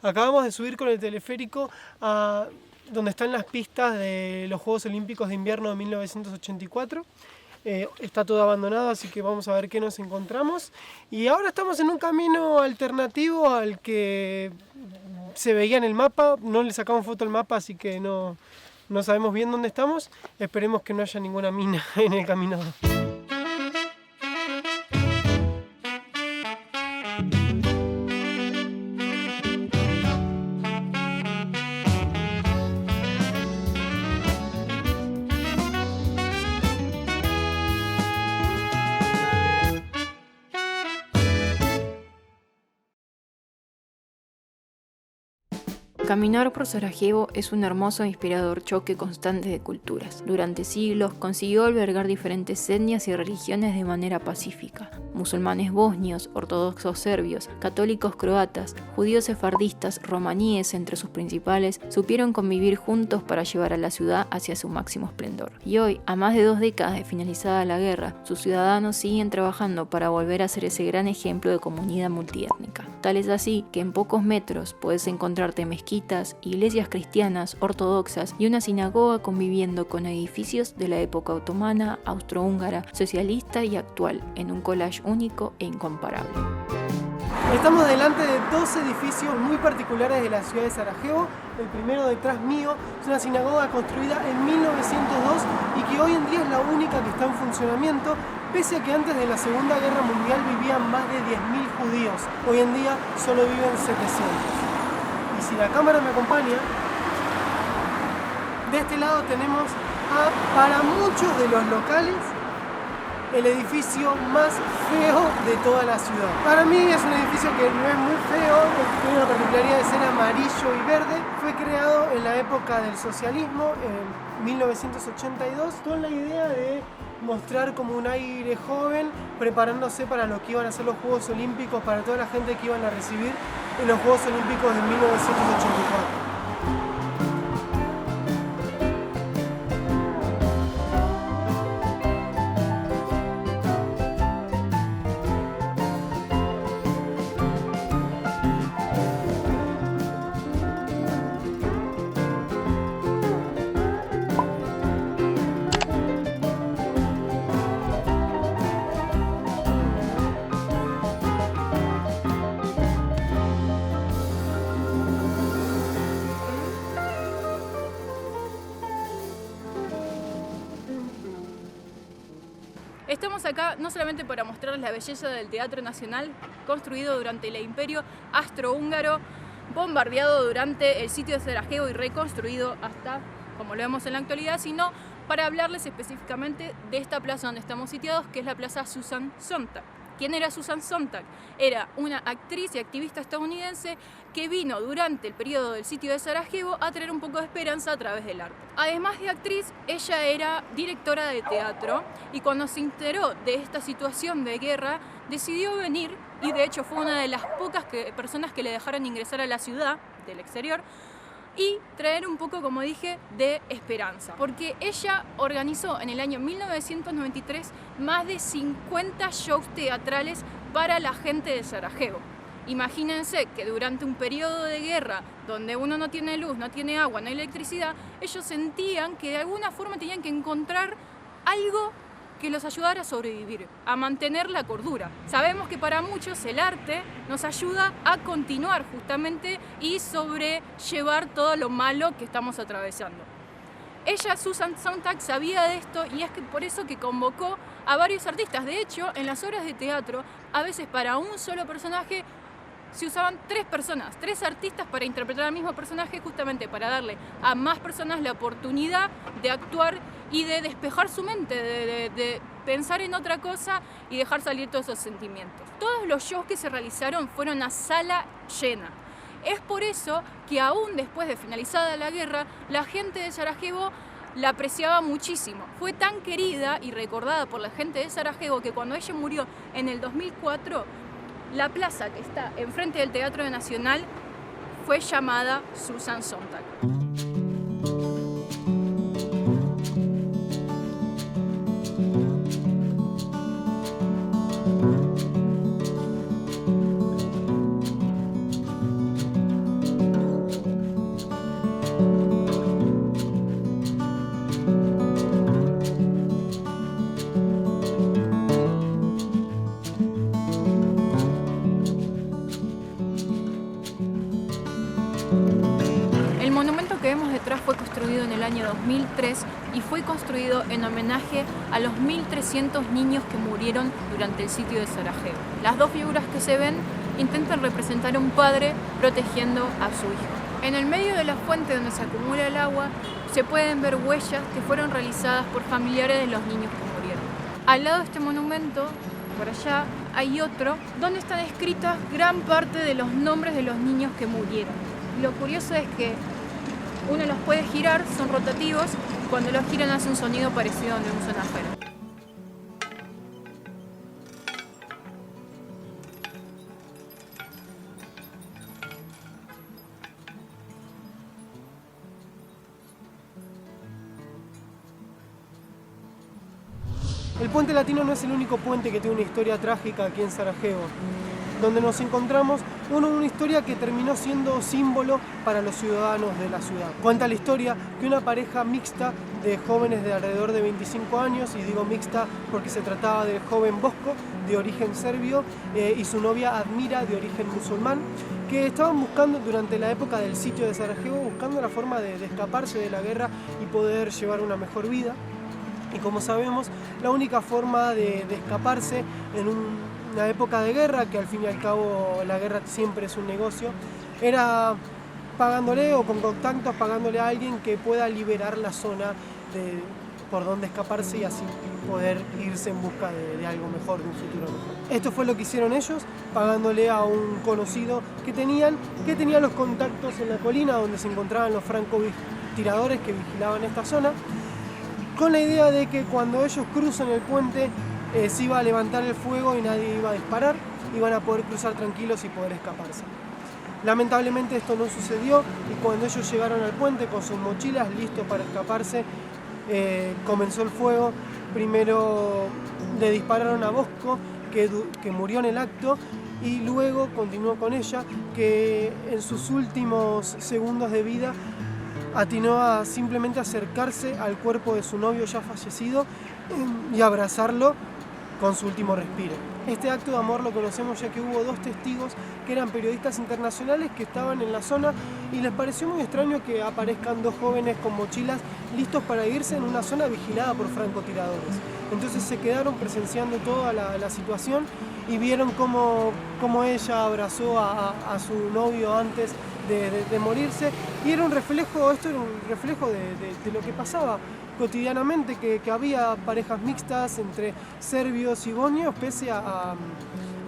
Acabamos de subir con el teleférico a donde están las pistas de los Juegos Olímpicos de Invierno de 1984. Está todo abandonado, así que vamos a ver qué nos encontramos. Y ahora estamos en un camino alternativo al que se veía en el mapa. No le sacamos foto al mapa, así que no sabemos bien dónde estamos. Esperemos que no haya ninguna mina en el camino. Caminar por Sarajevo es un hermoso e inspirador choque constante de culturas. Durante siglos consiguió albergar diferentes etnias y religiones de manera pacífica. Musulmanes bosnios, ortodoxos serbios, católicos croatas, judíos sefardistas, romaníes entre sus principales, supieron convivir juntos para llevar a la ciudad hacia su máximo esplendor. Y hoy, a más de 2 décadas de finalizada la guerra, sus ciudadanos siguen trabajando para volver a ser ese gran ejemplo de comunidad multiétnica. Tal es así que en pocos metros puedes encontrarte mezquitas, iglesias cristianas, ortodoxas y una sinagoga conviviendo con edificios de la época otomana, austrohúngara, socialista y actual, en un collage único e incomparable. Estamos delante de 2 edificios muy particulares de la ciudad de Sarajevo. El primero detrás mío es una sinagoga construida en 1902 y que hoy en día es la única que está en funcionamiento, pese a que antes de la Segunda Guerra Mundial vivían más de 10.000 judíos. Hoy en día solo viven 700. Y si la cámara me acompaña, de este lado tenemos para muchos de los locales, el edificio más feo de toda la ciudad. Para mí es un edificio que no es muy feo, tiene la particularidad de ser amarillo y verde. Fue creado en la época del socialismo, en 1982, con la idea de mostrar como un aire joven, preparándose para lo que iban a ser los Juegos Olímpicos, para toda la gente que iban a recibir en los Juegos Olímpicos de 1984. Estamos acá no solamente para mostrarles la belleza del Teatro Nacional, construido durante el Imperio Austrohúngaro, bombardeado durante el sitio de Sarajevo y reconstruido hasta como lo vemos en la actualidad, sino para hablarles específicamente de esta plaza donde estamos sitiados, que es la Plaza Susan Sontag. ¿Quién era Susan Sontag? Era una actriz y activista estadounidense que vino durante el periodo del sitio de Sarajevo a traer un poco de esperanza a través del arte. Además de actriz, ella era directora de teatro y cuando se enteró de esta situación de guerra, decidió venir y de hecho fue una de las pocas personas que le dejaron ingresar a la ciudad del exterior y traer un poco, como dije, de esperanza. Porque ella organizó en el año 1993 más de 50 shows teatrales para la gente de Sarajevo. Imagínense que durante un periodo de guerra donde uno no tiene luz, no tiene agua, no hay electricidad, ellos sentían que de alguna forma tenían que encontrar algo que los ayudara a sobrevivir, a mantener la cordura. Sabemos que para muchos el arte nos ayuda a continuar justamente y sobrellevar todo lo malo que estamos atravesando. Ella, Susan Sontag, sabía de esto y es que por eso que convocó a varios artistas. De hecho, en las obras de teatro, a veces para un solo personaje se usaban 3 personas, 3 artistas para interpretar al mismo personaje, justamente para darle a más personas la oportunidad de actuar y de despejar su mente, de pensar en otra cosa y dejar salir todos esos sentimientos. Todos los shows que se realizaron fueron a sala llena. Es por eso que aún después de finalizada la guerra, la gente de Sarajevo la apreciaba muchísimo. Fue tan querida y recordada por la gente de Sarajevo que cuando ella murió en el 2004, la plaza que está enfrente del Teatro Nacional fue llamada Susan Sontag. El monumento que vemos detrás fue construido en el año 2003 y fue construido en homenaje a los 1.300 niños que murieron durante el sitio de Sarajevo. Las dos figuras que se ven intentan representar a un padre protegiendo a su hijo. En el medio de la fuente donde se acumula el agua se pueden ver huellas que fueron realizadas por familiares de los niños que murieron. Al lado de este monumento, por allá, hay otro donde están escritas gran parte de los nombres de los niños que murieron. Lo curioso es que uno los puede girar, son rotativos, y cuando los giran hace un sonido parecido al de un sonajero. El puente latino no es el único puente que tiene una historia trágica aquí en Sarajevo. Donde nos encontramos una historia que terminó siendo símbolo para los ciudadanos de la ciudad. Cuenta la historia que una pareja mixta de jóvenes de alrededor de 25 años, y digo mixta porque se trataba del joven Bosco, de origen serbio, y su novia Admira, de origen musulmán, que estaban buscando durante la época del sitio de Sarajevo, buscando la forma de escaparse de la guerra y poder llevar una mejor vida. Y como sabemos, la única forma de escaparse en una época de guerra, que al fin y al cabo la guerra siempre es un negocio, era pagándole o con contactos, pagándole a alguien que pueda liberar la zona por donde escaparse y así poder irse en busca de algo mejor, de un futuro mejor. Esto fue lo que hicieron ellos, pagándole a un conocido que tenía los contactos en la colina donde se encontraban los francotiradores que vigilaban esta zona, con la idea de que cuando ellos cruzan el puente se iba a levantar el fuego y nadie iba a disparar, iban a poder cruzar tranquilos y poder escaparse. Lamentablemente esto no sucedió y cuando ellos llegaron al puente con sus mochilas listos para escaparse, comenzó el fuego. Primero le dispararon a Bosco, que murió en el acto, y luego continuó con ella, que en sus últimos segundos de vida atinó a simplemente acercarse al cuerpo de su novio ya fallecido y abrazarlo con su último respiro. Este acto de amor lo conocemos ya que hubo dos testigos que eran periodistas internacionales que estaban en la zona y les pareció muy extraño que aparezcan dos jóvenes con mochilas listos para irse en una zona vigilada por francotiradores. Entonces se quedaron presenciando toda la situación y vieron cómo ella abrazó a su novio antes de morirse, y esto era un reflejo de lo que pasaba cotidianamente, que había parejas mixtas entre serbios y bosnios pese a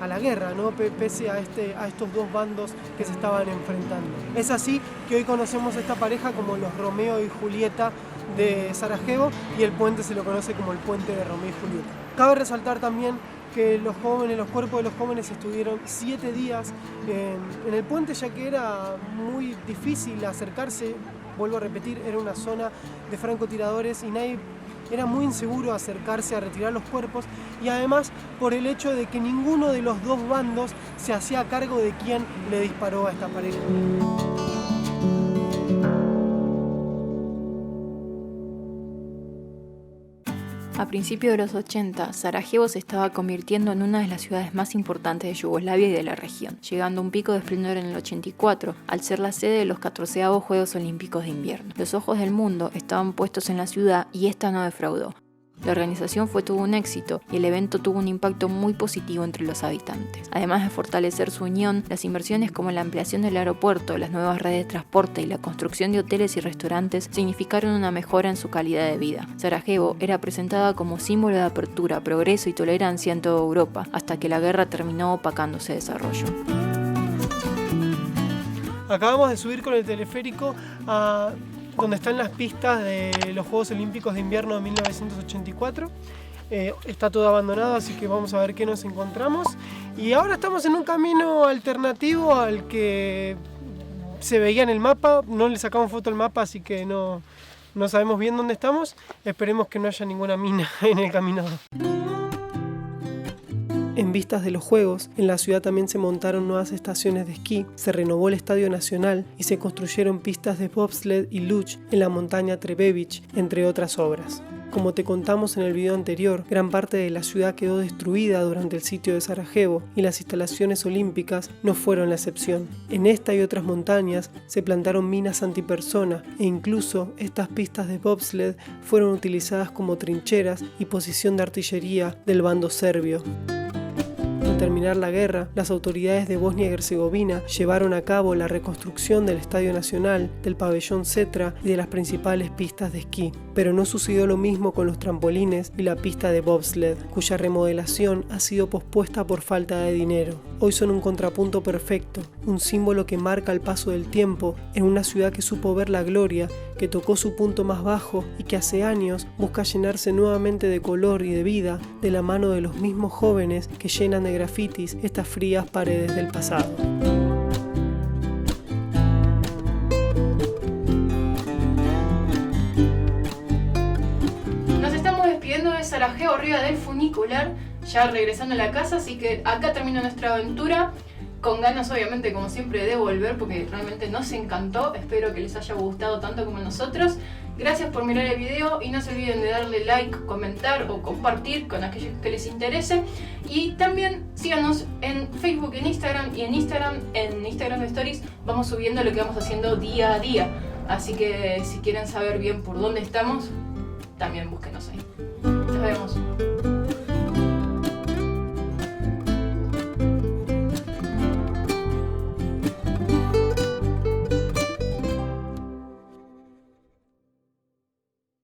la guerra, ¿no? Pese a estos dos bandos que se estaban enfrentando. Es así que hoy conocemos a esta pareja como los Romeo y Julieta de Sarajevo, y el puente se lo conoce como el puente de Romeo y Julieta. Cabe resaltar también que los cuerpos de los jóvenes estuvieron 7 días en el puente, ya que era muy difícil acercarse. Vuelvo a repetir, era una zona de francotiradores y era muy inseguro acercarse a retirar los cuerpos, y además por el hecho de que ninguno de los dos bandos se hacía cargo de quién le disparó a esta pareja. A principios de los 80, Sarajevo se estaba convirtiendo en una de las ciudades más importantes de Yugoslavia y de la región, llegando a un pico de esplendor en el 84, al ser la sede de los 14avos Juegos Olímpicos de Invierno. Los ojos del mundo estaban puestos en la ciudad y esta no defraudó. La organización fue todo un éxito y el evento tuvo un impacto muy positivo entre los habitantes. Además de fortalecer su unión, las inversiones como la ampliación del aeropuerto, las nuevas redes de transporte y la construcción de hoteles y restaurantes significaron una mejora en su calidad de vida. Sarajevo era presentada como símbolo de apertura, progreso y tolerancia en toda Europa, hasta que la guerra terminó opacando ese desarrollo. Acabamos de subir con el teleférico a donde están las pistas de los Juegos Olímpicos de Invierno de 1984. Está todo abandonado, así que vamos a ver qué nos encontramos. Y ahora estamos en un camino alternativo al que se veía en el mapa. No le sacamos foto al mapa, así que no sabemos bien dónde estamos. Esperemos que no haya ninguna mina en el camino. En vistas de los Juegos, en la ciudad también se montaron nuevas estaciones de esquí, se renovó el Estadio Nacional y se construyeron pistas de bobsled y luge en la montaña Trebević, entre otras obras. Como te contamos en el video anterior, gran parte de la ciudad quedó destruida durante el sitio de Sarajevo y las instalaciones olímpicas no fueron la excepción. En esta y otras montañas se plantaron minas antipersona e incluso estas pistas de bobsled fueron utilizadas como trincheras y posición de artillería del bando serbio. Al terminar la guerra, las autoridades de Bosnia y Herzegovina llevaron a cabo la reconstrucción del Estadio Nacional, del pabellón Cetra y de las principales pistas de esquí. Pero no sucedió lo mismo con los trampolines y la pista de bobsled, cuya remodelación ha sido pospuesta por falta de dinero. Hoy son un contrapunto perfecto, un símbolo que marca el paso del tiempo en una ciudad que supo ver la gloria, que tocó su punto más bajo y que hace años busca llenarse nuevamente de color y de vida de la mano de los mismos jóvenes que llenan de grafitis estas frías paredes del pasado. Nos estamos despidiendo de Sarajevo arriba del funicular, ya regresando a la casa, así que acá termina nuestra aventura. Con ganas, obviamente, como siempre, de volver porque realmente nos encantó. Espero que les haya gustado tanto como a nosotros. Gracias por mirar el video y no se olviden de darle like, comentar o compartir con aquellos que les interese. Y también síganos en Facebook, en Instagram y en Instagram Stories vamos subiendo lo que vamos haciendo día a día. Así que si quieren saber bien por dónde estamos, también búsquenos.